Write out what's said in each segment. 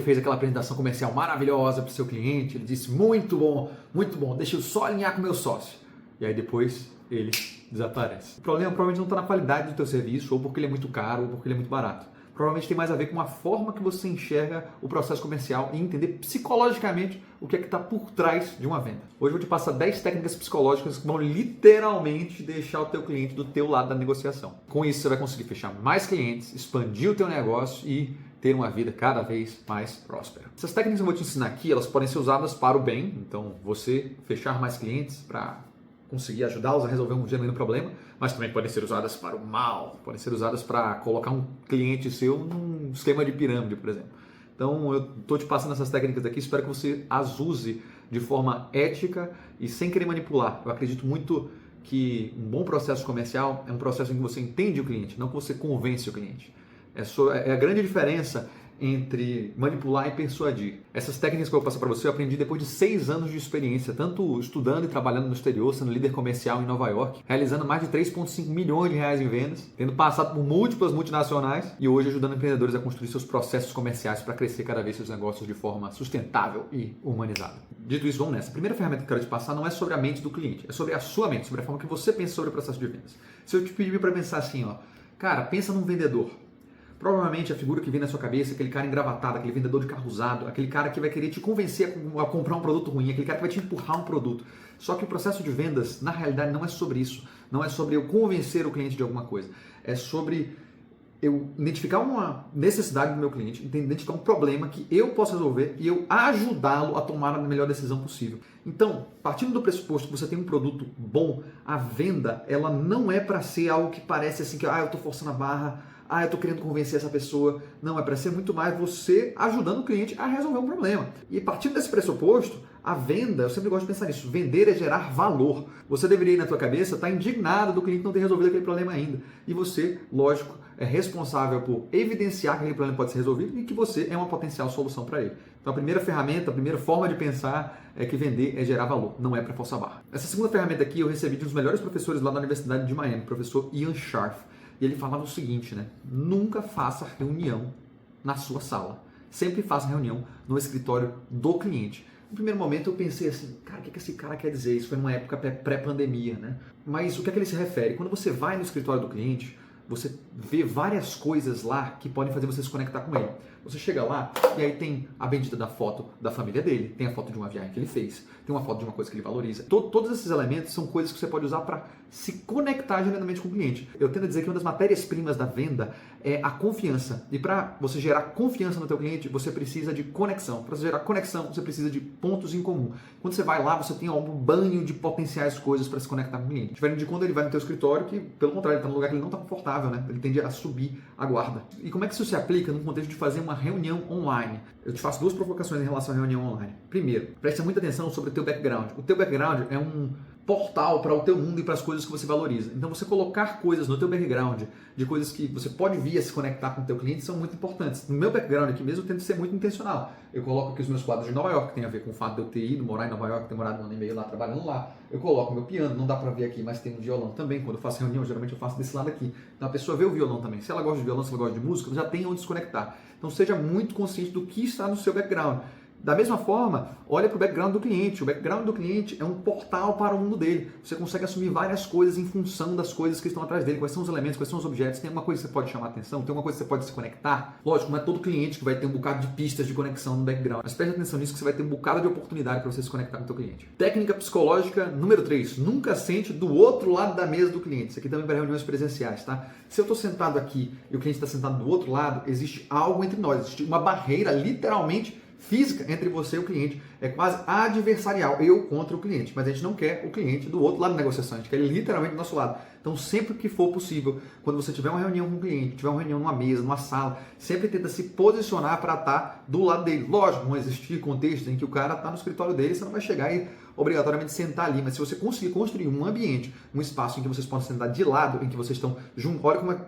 fez aquela apresentação comercial maravilhosa para o seu cliente, ele disse, muito bom, deixa eu só alinhar com o meu sócio. E aí depois ele desaparece. O problema provavelmente não está na qualidade do teu serviço, ou porque ele é muito caro, ou porque ele é muito barato. Provavelmente tem mais a ver com a forma que você enxerga o processo comercial e entender psicologicamente o que é que está por trás de uma venda. Hoje eu vou te passar 10 técnicas psicológicas que vão literalmente deixar o teu cliente do teu lado da negociação. Com isso você vai conseguir fechar mais clientes, expandir o teu negócio e ter uma vida cada vez mais próspera. Essas técnicas que eu vou te ensinar aqui, elas podem ser usadas para o bem, então você fechar mais clientes para conseguir ajudá-los a resolver um genuíno problema, mas também podem ser usadas para o mal, podem ser usadas para colocar um cliente seu num esquema de pirâmide, por exemplo. Então eu estou te passando essas técnicas aqui, espero que você as use de forma ética e sem querer manipular. Eu acredito muito que um bom processo comercial é um processo em que você entende o cliente, não que você convence o cliente. É a grande diferença entre manipular e persuadir. Essas técnicas que eu vou passar para você eu aprendi depois de 6 anos de experiência, tanto estudando e trabalhando no exterior, sendo líder comercial em Nova York, realizando mais de 3,5 milhões de reais em vendas, tendo passado por múltiplas multinacionais e hoje ajudando empreendedores a construir seus processos comerciais para crescer cada vez seus negócios de forma sustentável e humanizada. Dito isso, vamos nessa. A primeira ferramenta que eu quero te passar não é sobre a mente do cliente, é sobre a sua mente, sobre a forma que você pensa sobre o processo de vendas. Se eu te pedir para pensar assim, cara, pensa num vendedor. Provavelmente a figura que vem na sua cabeça é aquele cara engravatado, aquele vendedor de carro usado, aquele cara que vai querer te convencer a comprar um produto ruim, aquele cara que vai te empurrar um produto. Só que o processo de vendas, na realidade, não é sobre isso. Não é sobre eu convencer o cliente de alguma coisa. É sobre eu identificar uma necessidade do meu cliente, identificar um problema que eu posso resolver e eu ajudá-lo a tomar a melhor decisão possível. Então, partindo do pressuposto que você tem um produto bom, a venda, ela não é para ser algo que parece assim que eu estou forçando a barra, eu estou querendo convencer essa pessoa. Não, é para ser muito mais você ajudando o cliente a resolver um problema. E partindo desse pressuposto, a venda, eu sempre gosto de pensar nisso, vender é gerar valor. Você deveria, na tua cabeça, estar indignado do cliente não ter resolvido aquele problema ainda. E você, lógico, é responsável por evidenciar que aquele problema pode ser resolvido e que você é uma potencial solução para ele. Então a primeira ferramenta, a primeira forma de pensar é que vender é gerar valor, não é para forçar a barra. Essa segunda ferramenta aqui eu recebi de um dos melhores professores lá da Universidade de Miami, o professor Ian Sharf. E ele falava o seguinte, nunca faça reunião na sua sala. Sempre faça reunião no escritório do cliente. No primeiro momento eu pensei assim, cara, o que esse cara quer dizer? Isso foi numa época pré-pandemia, Mas o que é que ele se refere? Quando você vai no escritório do cliente, você vê várias coisas lá que podem fazer você se conectar com ele. Você chega lá e aí tem a bendita da foto da família dele, tem a foto de uma viagem que ele fez, tem uma foto de uma coisa que ele valoriza. Todos esses elementos são coisas que você pode usar para se conectar genuinamente com o cliente. Eu tendo a dizer que uma das matérias-primas da venda é a confiança. E para você gerar confiança no teu cliente, você precisa de conexão. Para você gerar conexão, você precisa de pontos em comum. Quando você vai lá, você tem um banho de potenciais coisas para se conectar com o cliente. Diferente de quando ele vai no teu escritório, que pelo contrário, ele está num lugar que ele não está confortável, Ele tende a subir a guarda. E como é que isso se aplica no contexto de fazer uma reunião online? Eu te faço 2 provocações em relação à reunião online. Primeiro, preste muita atenção sobre o teu background. O teu background é um portal para o teu mundo e para as coisas que você valoriza. Então você colocar coisas no teu background, de coisas que você pode vir a se conectar com o teu cliente, são muito importantes. No meu background aqui mesmo, eu tento ser muito intencional. Eu coloco aqui os meus quadros de Nova York, que tem a ver com o fato de eu ter ido morar em Nova York, ter morado 1 ano e meio lá, trabalhando lá. Eu coloco meu piano, não dá para ver aqui, mas tem um violão também. Quando eu faço reunião, geralmente eu faço desse lado aqui. Então a pessoa vê o violão também. Se ela gosta de violão, se ela gosta de música, ela já tem onde se conectar. Então seja muito consciente do que está no seu background. Da mesma forma, olha para o background do cliente. O background do cliente é um portal para o mundo dele. Você consegue assumir várias coisas em função das coisas que estão atrás dele. Quais são os elementos, quais são os objetos. Tem alguma coisa que você pode chamar a atenção? Tem alguma coisa que você pode se conectar? Lógico, não é todo cliente que vai ter um bocado de pistas de conexão no background. Mas preste atenção nisso que você vai ter um bocado de oportunidade para você se conectar com o seu cliente. Técnica psicológica número 3. Nunca sente do outro lado da mesa do cliente. Isso aqui também para reuniões presenciais, tá? Se eu estou sentado aqui e o cliente está sentado do outro lado, existe algo entre nós. Existe uma barreira, literalmente, física entre você e o cliente. É quase adversarial, eu contra o cliente, mas a gente não quer o cliente do outro lado da negociação, a gente quer ele literalmente do nosso lado. Então sempre que for possível, quando você tiver uma reunião com o cliente, tiver uma reunião numa mesa, numa sala, sempre tenta se posicionar para estar do lado dele. Lógico, não existir contexto em que o cara está no escritório dele, você não vai chegar e obrigatoriamente sentar ali, mas se você conseguir construir um ambiente, um espaço em que vocês possam sentar de lado, em que vocês estão juntos,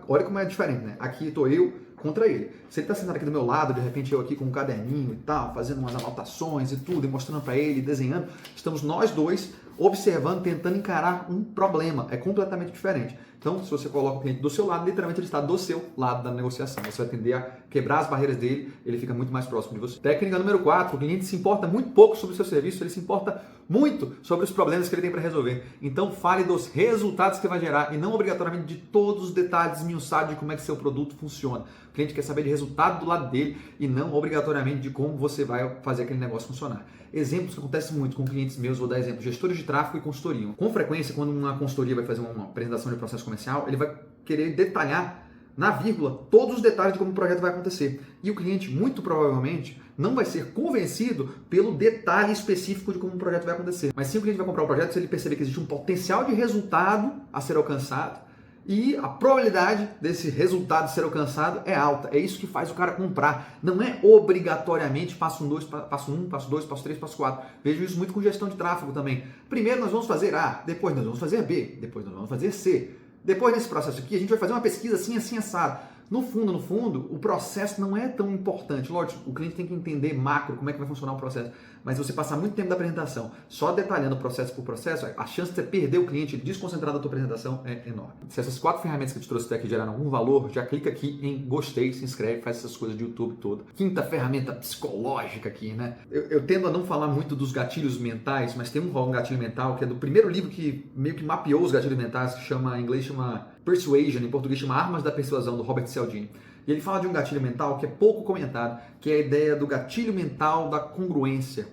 olha como é diferente, Aqui estou eu contra ele. Se ele está sentado aqui do meu lado, de repente eu aqui com um caderninho e tal, fazendo umas anotações e tudo, e mostrando para ele, desenhando, estamos nós dois observando, tentando encarar um problema. É completamente diferente. Então, se você coloca o cliente do seu lado, literalmente ele está do seu lado da negociação. Você vai tender a quebrar as barreiras dele, ele fica muito mais próximo de você. Técnica número 4, o cliente se importa muito pouco sobre o seu serviço, ele se importa muito sobre os problemas que ele tem para resolver. Então, fale dos resultados que você vai gerar e não obrigatoriamente de todos os detalhes esmiuçados de como é que seu produto funciona. O cliente quer saber de resultado do lado dele e não obrigatoriamente de como você vai fazer aquele negócio funcionar. Exemplos que acontecem muito com clientes meus, vou dar exemplo, gestores de tráfego e consultoria. Com frequência, quando uma consultoria vai fazer uma apresentação de processo comercial, ele vai querer detalhar na vírgula todos os detalhes de como o projeto vai acontecer. E o cliente, muito provavelmente, não vai ser convencido pelo detalhe específico de como o projeto vai acontecer. Mas sim, o cliente vai comprar o projeto se ele perceber que existe um potencial de resultado a ser alcançado e a probabilidade desse resultado ser alcançado é alta. É isso que faz o cara comprar. Não é obrigatoriamente passo 2, passo 1, passo 2, passo 3, passo 4. Vejo isso muito com gestão de tráfego também. Primeiro nós vamos fazer A, depois nós vamos fazer B, depois nós vamos fazer C. Depois desse processo aqui, a gente vai fazer uma pesquisa assim, assim, assado. No fundo, o processo não é tão importante. Lógico, o cliente tem que entender macro como é que vai funcionar o processo. Mas se você passar muito tempo da apresentação só detalhando processo por processo, a chance de você perder o cliente, ele desconcentrar da tua apresentação é enorme. Se essas 4 ferramentas que eu te trouxe até aqui geraram algum valor, já clica aqui em gostei, se inscreve, faz essas coisas de YouTube todo. Quinta ferramenta psicológica aqui, né? Eu tendo a não falar muito dos gatilhos mentais, mas tem um gatilho mental que é do primeiro livro que meio que mapeou os gatilhos mentais, que chama, em inglês chama Persuasion, em português chama Armas da Persuasão, do Robert Cialdini. E ele fala de um gatilho mental que é pouco comentado, que é a ideia do gatilho mental da congruência.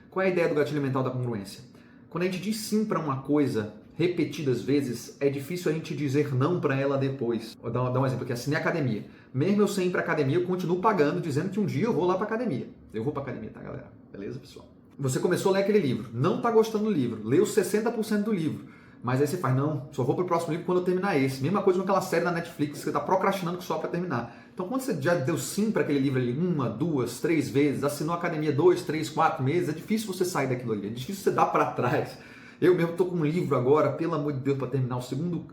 Qual é a ideia do gatilho mental da congruência? Quando a gente diz sim para uma coisa repetidas vezes, é difícil a gente dizer não para ela depois. Vou dar um exemplo aqui, assinei academia. Mesmo eu sem ir para academia, eu continuo pagando, dizendo que um dia eu vou lá para academia. Eu vou para academia, tá, galera? Beleza, pessoal? Você começou a ler aquele livro, não está gostando do livro, leu 60% do livro. Mas aí você faz, não, só vou pro próximo livro quando eu terminar esse. Mesma coisa com aquela série da Netflix que você está procrastinando só para terminar. Então quando você já deu sim para aquele livro ali 1, 2, 3 vezes, assinou a academia 2, 3, 4 meses, é difícil você sair daquilo ali, é difícil você dar para trás. Eu mesmo estou com um livro agora, pelo amor de Deus, para terminar o segundo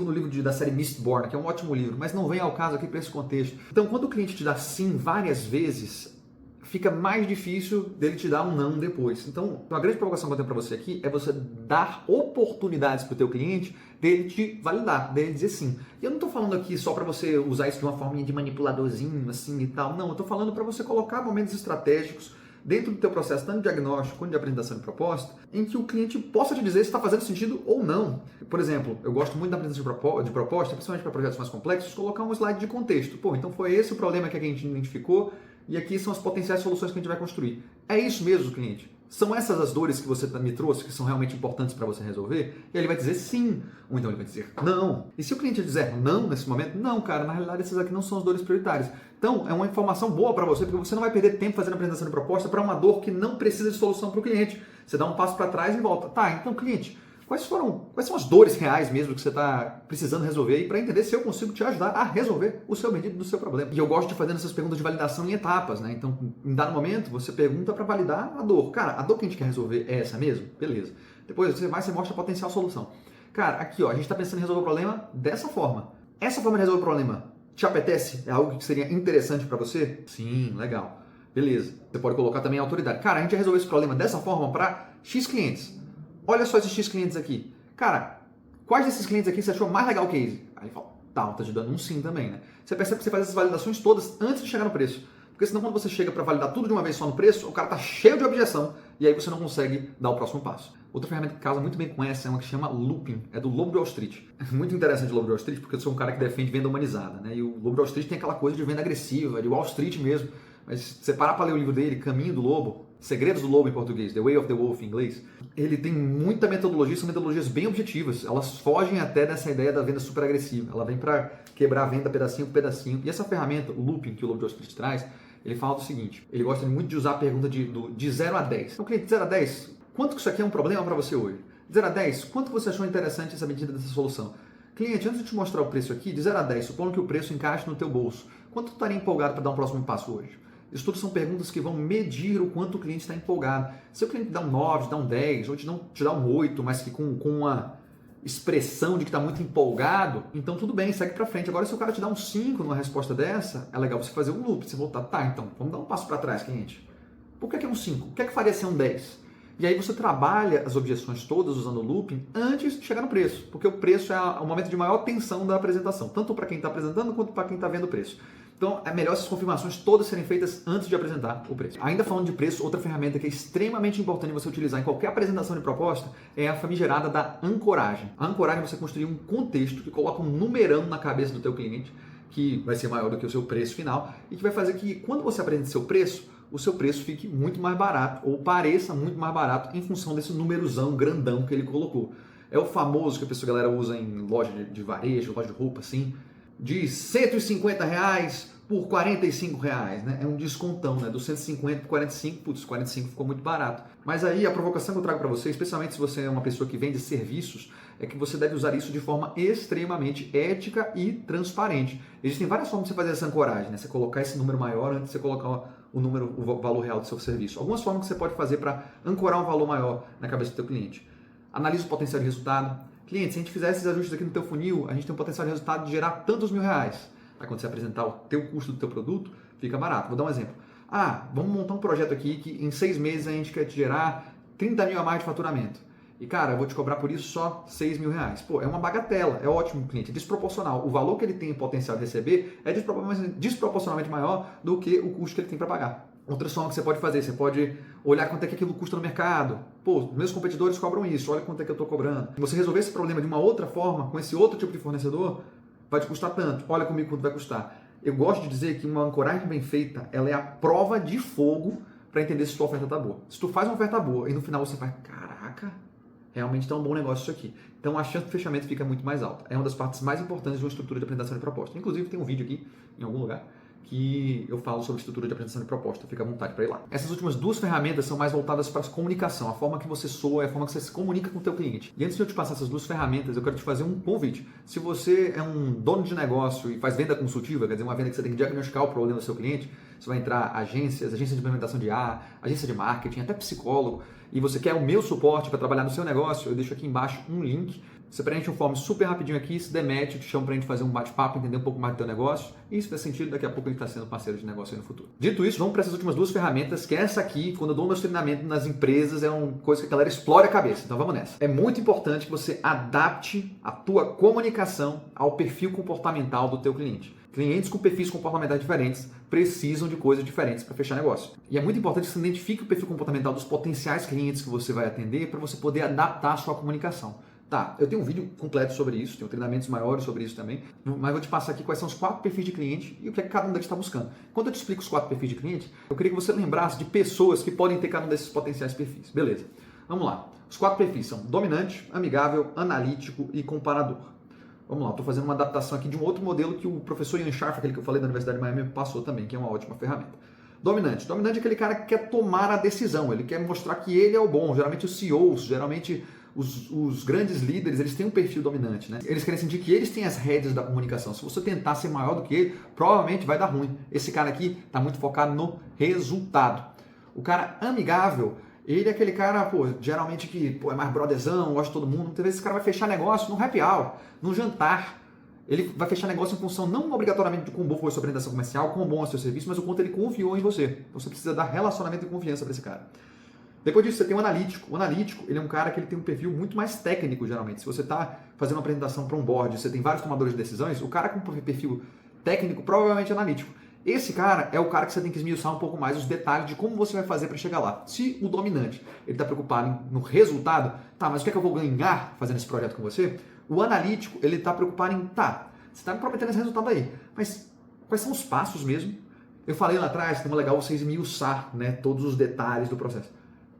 livro da série Mistborn, que é um ótimo livro, mas não vem ao caso aqui para esse contexto. Então quando o cliente te dá sim várias vezes, fica mais difícil dele te dar um não depois. Então, a grande provocação que eu tenho para você aqui é você dar oportunidades para o teu cliente dele te validar, dele dizer sim. E eu não estou falando aqui só para você usar isso de uma forminha de manipuladorzinho assim e tal. Não, eu estou falando para você colocar momentos estratégicos dentro do teu processo, tanto de diagnóstico quanto de apresentação de proposta, em que o cliente possa te dizer se está fazendo sentido ou não. Por exemplo, eu gosto muito da apresentação de proposta, principalmente para projetos mais complexos, colocar um slide de contexto. Pô, então foi esse o problema que a gente identificou, e aqui são as potenciais soluções que a gente vai construir. É isso mesmo, cliente? São essas as dores que você me trouxe que são realmente importantes para você resolver? E ele vai dizer sim, ou então ele vai dizer não. E se o cliente dizer não nesse momento, não, cara, na realidade essas aqui não são as dores prioritárias. Então, é uma informação boa para você, porque você não vai perder tempo fazendo a apresentação de proposta para uma dor que não precisa de solução para o cliente. Você dá um passo para trás e volta. Tá, então, cliente, quais são as dores reais mesmo que você está precisando resolver e para entender se eu consigo te ajudar a resolver o seu pedido do seu problema. E eu gosto de fazer essas perguntas de validação em etapas, né? Então, em dado momento, você pergunta para validar a dor. Cara, a dor que a gente quer resolver é essa mesmo? Beleza. Depois você mostra a potencial solução. Cara, aqui ó, a gente está pensando em resolver o problema dessa forma. Essa forma de resolver o problema te apetece? É algo que seria interessante para você? Sim, legal. Beleza. Você pode colocar também a autoridade. Cara, a gente resolveu esse problema dessa forma para X clientes. Olha só esses X clientes aqui. Cara, quais desses clientes aqui você achou mais legal o case? Aí ele fala, tá te dando um sim também, né? Você percebe que você faz essas validações todas antes de chegar no preço. Porque senão quando você chega para validar tudo de uma vez só no preço, o cara tá cheio de objeção e aí você não consegue dar o próximo passo. Outra ferramenta que casa muito bem com essa é uma que se chama Looping, é do Lobo de Wall Street. É muito interessante o Lobo de Wall Street porque eu sou um cara que defende venda humanizada, né? E o Lobo de Wall Street tem aquela coisa de venda agressiva, de Wall Street mesmo. Mas se você parar para ler o livro dele, Caminho do Lobo, Segredos do Lobo em português, The Way of the Wolf em inglês, ele tem muita metodologia, são metodologias bem objetivas. Elas fogem até dessa ideia da venda super agressiva. Ela vem para quebrar a venda pedacinho por pedacinho. E essa ferramenta, o Looping, que o Lobo de Wall Street traz, ele fala do seguinte, ele gosta muito de usar a pergunta de 0 a 10. Então, cliente, de 0 a 10, quanto que isso aqui é um problema para você hoje? De 0 a 10, quanto que você achou interessante essa medida dessa solução? Cliente, antes de te mostrar o preço aqui, de 0 a 10, supondo que o preço encaixe no teu bolso, quanto tu estaria empolgado para dar um próximo passo hoje? Isso tudo são perguntas que vão medir o quanto o cliente está empolgado. Se o cliente dá um 9, dá um 10, ou te dá um 8, mas que com uma expressão de que está muito empolgado, então tudo bem, segue para frente. Agora, se o cara te dá um 5 numa resposta dessa, é legal você fazer um loop, você voltar, tá, então, vamos dar um passo para trás, cliente. Por que é um 5? O que é que faria ser um 10? E aí você trabalha as objeções todas usando o looping antes de chegar no preço, porque o preço é o momento de maior tensão da apresentação, tanto para quem está apresentando quanto para quem está vendo o preço. Então é melhor essas confirmações todas serem feitas antes de apresentar o preço. Ainda falando de preço, outra ferramenta que é extremamente importante você utilizar em qualquer apresentação de proposta é a famigerada da ancoragem. A ancoragem é você construir um contexto que coloca um numerão na cabeça do teu cliente, que vai ser maior do que o seu preço final e que vai fazer que quando você apresente seu preço, o seu preço fique muito mais barato ou pareça muito mais barato em função desse numerozão grandão que ele colocou. É o famoso que a galera usa em loja de varejo, loja de roupa assim, de R$150 por R$45, né? É um descontão, né? Do 150 por 45, putz, 45 ficou muito barato. Mas aí a provocação que eu trago para você, especialmente se você é uma pessoa que vende serviços, é que você deve usar isso de forma extremamente ética e transparente. Existem várias formas de você fazer essa ancoragem, né? Você colocar esse número maior antes de você colocar o valor real do seu serviço. Algumas formas que você pode fazer para ancorar um valor maior na cabeça do teu cliente. Analisa o potencial de resultado. Cliente, se a gente fizer esses ajustes aqui no teu funil, a gente tem um potencial de resultado de gerar tantos R$1.000. Aí quando você apresentar o teu custo do teu produto, fica barato. Vou dar um exemplo. Vamos montar um projeto aqui que em 6 meses a gente quer te gerar 30 mil a mais de faturamento. E cara, eu vou te cobrar por isso só R$6.000. Pô, é uma bagatela, é ótimo cliente, é desproporcional. O valor que ele tem em potencial de receber é desproporcionalmente maior do que o custo que ele tem para pagar. Outra forma que você pode fazer, você pode olhar quanto é que aquilo custa no mercado. Pô, meus competidores cobram isso, olha quanto é que eu estou cobrando. Se você resolver esse problema de uma outra forma, com esse outro tipo de fornecedor, vai te custar tanto, olha comigo quanto vai custar. Eu gosto de dizer que uma ancoragem bem feita, ela é a prova de fogo para entender se tua oferta está boa. Se tu faz uma oferta boa e no final você faz, caraca, realmente está um bom negócio isso aqui. Então a chance de fechamento fica muito mais alta. É uma das partes mais importantes de uma estrutura de apresentação de proposta. Inclusive tem um vídeo aqui, em algum lugar, que eu falo sobre estrutura de apresentação de proposta. Fica à vontade para ir lá. Essas últimas duas ferramentas são mais voltadas para a comunicação, a forma que você soa, a forma que você se comunica com o teu cliente. E antes de eu te passar essas duas ferramentas, eu quero te fazer um convite. Se você é um dono de negócio e faz venda consultiva, quer dizer, uma venda que você tem que diagnosticar o problema do seu cliente, você vai entrar agências de implementação de IA, agência de marketing, até psicólogo, e você quer o meu suporte para trabalhar no seu negócio, eu deixo aqui embaixo um link. Você preenche um form super rapidinho aqui, se demete, eu te chamo para a gente fazer um bate-papo, entender um pouco mais do teu negócio. E se fizer sentido, daqui a pouco a gente está sendo parceiro de negócio aí no futuro. Dito isso, vamos para essas últimas duas ferramentas, que essa aqui, quando eu dou meus treinamentos nas empresas, é uma coisa que a galera explora a cabeça. Então vamos nessa. É muito importante que você adapte a tua comunicação ao perfil comportamental do teu cliente. Clientes com perfis comportamentais diferentes precisam de coisas diferentes para fechar negócio. E é muito importante que você identifique o perfil comportamental dos potenciais clientes que você vai atender para você poder adaptar a sua comunicação. Tá, eu tenho um vídeo completo sobre isso, tenho treinamentos maiores sobre isso também, mas vou te passar aqui quais são os 4 perfis de cliente e o que é que cada um deles está buscando. Quando eu te explico os 4 perfis de cliente, eu queria que você lembrasse de pessoas que podem ter cada um desses potenciais perfis. Beleza, vamos lá. Os 4 perfis são dominante, amigável, analítico e comparador. Vamos lá, estou fazendo uma adaptação aqui de um outro modelo que o professor Ian Scharf, aquele que eu falei da Universidade de Miami, passou também, que é uma ótima ferramenta. Dominante. Dominante é aquele cara que quer tomar a decisão, ele quer mostrar que ele é o bom. Geralmente os CEOs, geralmente os grandes líderes, eles têm um perfil dominante, né? Eles querem sentir que eles têm as rédeas da comunicação. Se você tentar ser maior do que ele, provavelmente vai dar ruim. Esse cara aqui está muito focado no resultado. O cara amigável, ele é aquele cara, geralmente que é mais brotherzão, gosta de todo mundo. Muitas vezes esse cara vai fechar negócio num happy hour, num jantar. Ele vai fechar negócio em função não obrigatoriamente de quão bom foi a sua apresentação comercial, quão bom é o seu serviço, mas o quanto ele confiou em você. Então você precisa dar relacionamento e confiança para esse cara. Depois disso, você tem o analítico. O analítico, ele é um cara que ele tem um perfil muito mais técnico, geralmente. Se você está fazendo uma apresentação para um board, você tem vários tomadores de decisões, o cara com perfil técnico provavelmente é analítico. Esse cara é o cara que você tem que esmiuçar um pouco mais os detalhes de como você vai fazer para chegar lá. Se o dominante ele está preocupado no resultado, tá, mas o que é que eu vou ganhar fazendo esse projeto com você? O analítico, ele está preocupado em, tá, você está me prometendo esse resultado aí, mas quais são os passos mesmo? Eu falei lá atrás que é legal você esmiuçar, né, todos os detalhes do processo.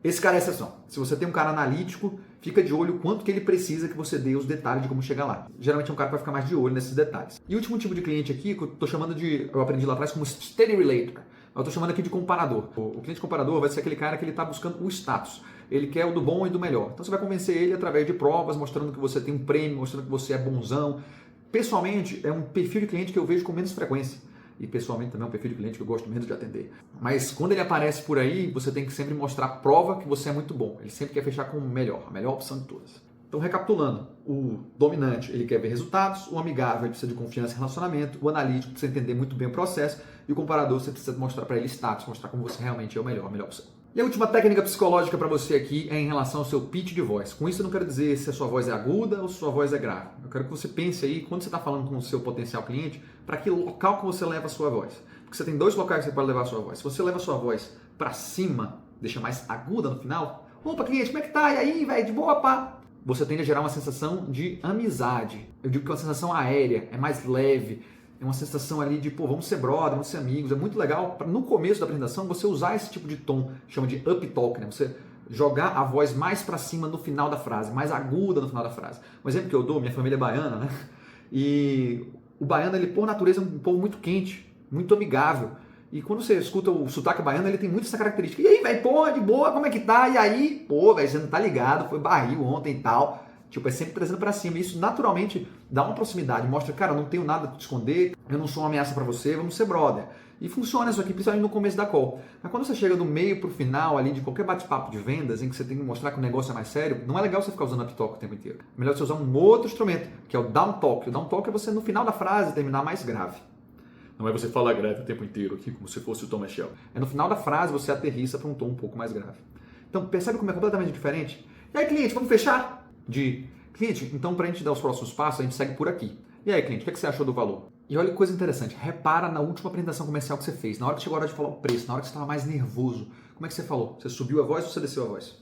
Esse cara é a exceção. Se você tem um cara analítico, fica de olho quanto que ele precisa que você dê os detalhes de como chegar lá. Geralmente é um cara que vai ficar mais de olho nesses detalhes. E o último tipo de cliente aqui, que eu tô chamando eu aprendi lá atrás como steady relator. Eu tô chamando aqui de comparador. O cliente comparador vai ser aquele cara que ele tá buscando o status. Ele quer o do bom e do melhor. Então você vai convencer ele através de provas, mostrando que você tem um prêmio, mostrando que você é bonzão. Pessoalmente, é um perfil de cliente que eu vejo com menos frequência. E pessoalmente também é um perfil de cliente que eu gosto menos de atender. Mas quando ele aparece por aí, você tem que sempre mostrar prova que você é muito bom. Ele sempre quer fechar com o melhor, a melhor opção de todas. Então, recapitulando, o dominante, ele quer ver resultados, o amigável, ele precisa de confiança e relacionamento, o analítico precisa entender muito bem o processo, e o comparador, você precisa mostrar para ele status, mostrar como você realmente é a melhor opção. E a última técnica psicológica para você aqui é em relação ao seu pitch de voz. Com isso eu não quero dizer se a sua voz é aguda ou se a sua voz é grave. Eu quero que você pense aí, quando você está falando com o seu potencial cliente, para que local que você leva a sua voz. Porque você tem dois locais que você pode levar a sua voz. Se você leva a sua voz para cima, deixa mais aguda no final, opa cliente, como é que tá? E aí, velho, de boa, pá? Você tende a gerar uma sensação de amizade. Eu digo que é uma sensação aérea, é mais leve, é uma sensação ali de, pô, vamos ser brother, vamos ser amigos. É muito legal, no começo da apresentação, você usar esse tipo de tom, chama de up talk, né? Você jogar a voz mais para cima no final da frase, mais aguda no final da frase. Um exemplo que eu dou, minha família é baiana, né? E o baiano, ele por natureza é um povo muito quente, muito amigável. E quando você escuta o sotaque baiano, ele tem muito essa característica. E aí, velho, pô, de boa, como é que tá? E aí, pô, velho, você não tá ligado, foi barril ontem e tal. Tipo, é sempre trazendo pra cima. E isso naturalmente dá uma proximidade, mostra, cara, eu não tenho nada pra te esconder, eu não sou uma ameaça pra você, vamos ser brother. E funciona isso aqui, principalmente no começo da call. Mas quando você chega do meio pro final ali de qualquer bate-papo de vendas, em que você tem que mostrar que o negócio é mais sério, não é legal você ficar usando up talk o tempo inteiro. É melhor você usar um outro instrumento, que é o down talk. O down talk é você, no final da frase, terminar mais grave. Não é você falar grave o tempo inteiro aqui, como se fosse o Tom Michel. É no final da frase você aterrissa para um tom um pouco mais grave. Então percebe como é completamente diferente? E aí, cliente, vamos fechar? Cliente, então para a gente dar os próximos passos, a gente segue por aqui. E aí, cliente, o que você achou do valor? E olha que coisa interessante, repara na última apresentação comercial que você fez, na hora que chegou a hora de falar o preço, na hora que você estava mais nervoso, como é que você falou? Você subiu a voz ou você desceu a voz?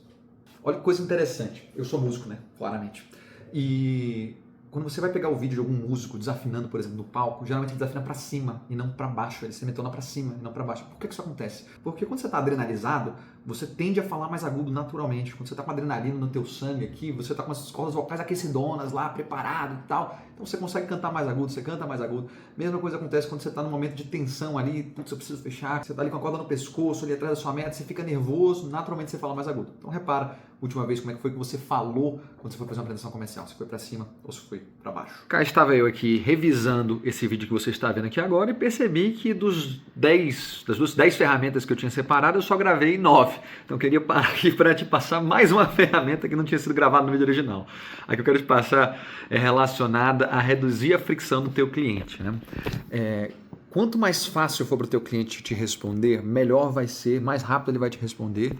Olha que coisa interessante, eu sou músico, né? Claramente. E quando você vai pegar o vídeo de algum músico desafinando, por exemplo, no palco, geralmente ele desafina para cima e não para baixo, ele semitona para cima e não para baixo. Por que isso acontece? Porque quando você está adrenalizado, você tende a falar mais agudo naturalmente. Quando você está com adrenalina no teu sangue aqui, você está com as cordas vocais aquecidonas lá, preparado e tal, então você consegue cantar mais agudo, você canta mais agudo. Mesma coisa acontece quando você está num momento de tensão ali, putz, eu preciso fechar, você está ali com a corda no pescoço, ali atrás da sua meta, você fica nervoso, naturalmente você fala mais agudo. Então repara, última vez, como é que foi que você falou quando você foi fazer uma apresentação comercial, se foi para cima ou se foi para baixo. Cá estava eu aqui revisando esse vídeo que você está vendo aqui agora e percebi que das 10 ferramentas que eu tinha separado, eu só gravei 9. Então eu queria parar aqui para te passar mais uma ferramenta que não tinha sido gravada no vídeo original. A que eu quero te passar é relacionada a reduzir a fricção do teu cliente, né? Quanto mais fácil for para o teu cliente te responder, melhor vai ser, mais rápido ele vai te responder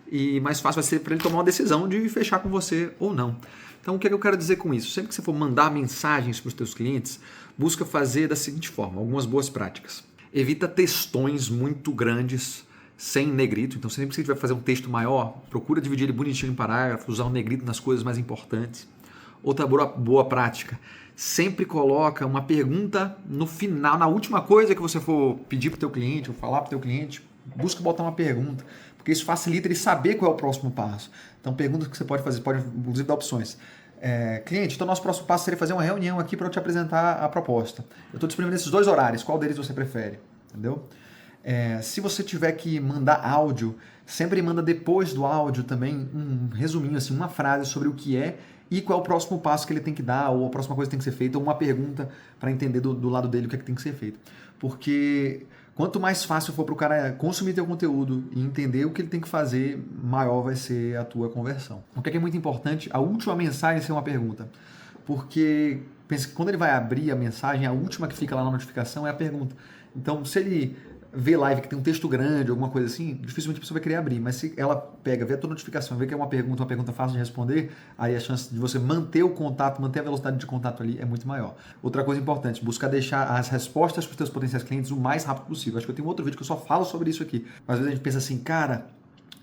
e mais fácil vai ser para ele tomar uma decisão de fechar com você ou não. Então, o que é que eu quero dizer com isso? Sempre que você for mandar mensagens para os teus clientes, busca fazer da seguinte forma, algumas boas práticas. Evita textões muito grandes, sem negrito. Então, sempre que você vai fazer um texto maior, procura dividir ele bonitinho em parágrafos, usar o negrito nas coisas mais importantes. Outra boa prática, sempre coloca uma pergunta no final, na última coisa que você for pedir para o teu cliente ou falar para o teu cliente, busca botar uma pergunta, porque isso facilita ele saber qual é o próximo passo. Então, perguntas que você pode fazer, pode inclusive dar opções. Cliente, então nosso próximo passo seria fazer uma reunião aqui para eu te apresentar a proposta. Eu estou disponível nesses 2 horários, qual deles você prefere? Entendeu? Se você tiver que mandar áudio, sempre manda depois do áudio também um resuminho, assim, uma frase sobre o que é e qual é o próximo passo que ele tem que dar, ou a próxima coisa que tem que ser feita, ou uma pergunta para entender do lado dele o que é que tem que ser feito. Porque quanto mais fácil for para o cara consumir teu conteúdo e entender o que ele tem que fazer, maior vai ser a tua conversão. O que é muito importante, a última mensagem ser uma pergunta. Porque pensa que quando ele vai abrir a mensagem, a última que fica lá na notificação é a pergunta. Então, se ele vê live que tem um texto grande, alguma coisa assim, dificilmente a pessoa vai querer abrir. Mas se ela pega, vê a tua notificação, vê que é uma pergunta fácil de responder, aí a chance de você manter o contato, manter a velocidade de contato ali é muito maior. Outra coisa importante, buscar deixar as respostas para os teus potenciais clientes o mais rápido possível. Acho que eu tenho outro vídeo que eu só falo sobre isso aqui. Mas às vezes a gente pensa assim, cara,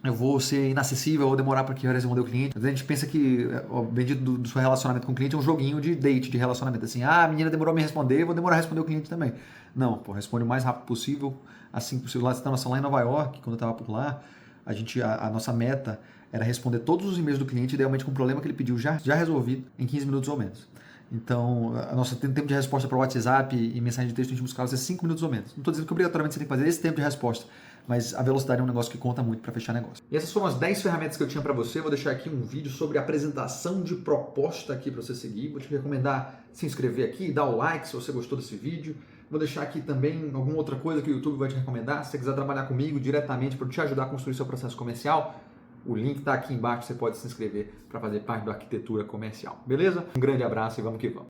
eu vou ser inacessível, eu vou demorar para que eu responder o cliente. Às vezes a gente pensa que o bendito do seu relacionamento com o cliente é um joguinho de date, de relacionamento. Assim, a menina demorou a me responder, eu vou demorar a responder o cliente também. Não, pô, responde o mais rápido possível, assim que possível. Lá, você estava lá em Nova York, quando eu estava por lá, a nossa meta era responder todos os e-mails do cliente, idealmente com o problema que ele pediu já resolvido em 15 minutos ou menos. Então, a nossa tempo de resposta para o WhatsApp e mensagem de texto a gente buscava ser 5 minutos ou menos. Não estou dizendo que obrigatoriamente você tem que fazer esse tempo de resposta, mas a velocidade é um negócio que conta muito para fechar negócio. E essas foram as 10 ferramentas que eu tinha para você. Vou deixar aqui um vídeo sobre apresentação de proposta aqui para você seguir. Vou te recomendar se inscrever aqui, dar o like se você gostou desse vídeo. Vou deixar aqui também alguma outra coisa que o YouTube vai te recomendar. Se você quiser trabalhar comigo diretamente para te ajudar a construir seu processo comercial, o link está aqui embaixo, você pode se inscrever para fazer parte da arquitetura comercial. Beleza? Um grande abraço e vamos que vamos.